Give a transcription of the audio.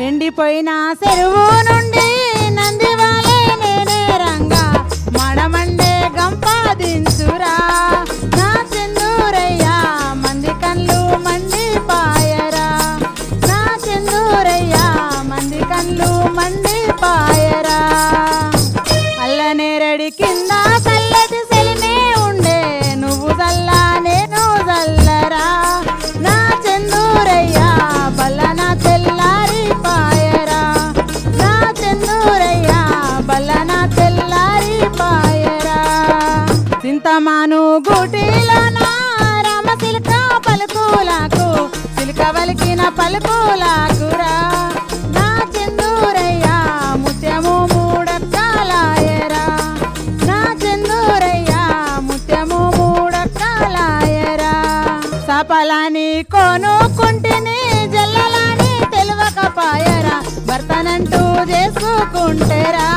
ఎండిపోయిన చెరువు నుండి నందివాలే నేనే రంగా మడమండే గంపాదించురా నా సింధూరయ్యా మంది కళ్ళు మండి పాయరా నా సింధూరయ్యా మంది కళ్ళు మండి పాయరా అల్లనేరడి కింద చల్లటి సెలిమే ఉండే నువ్వు చల్లా నేను చల్లరా నా చందూరయ్యా బల్లన తెల్లారి పాయరా నా చందూరయ్యా బల్లన తెల్లారి పాయరా చింతమాను గూటిలోన రామ సిల్క పలుకులకు సిల్క వలికిన పలుకులాకురా నా చందూరయ్యా ముత్యము మూడక్కలాయరా నా చందూరయ్యా ముత్యము మూడక్కలాయరా సపలాని కొనుక్కుంటిని జల్లలాని తెలివకపాయరా భర్తనంటూ చేసుకుంటేరా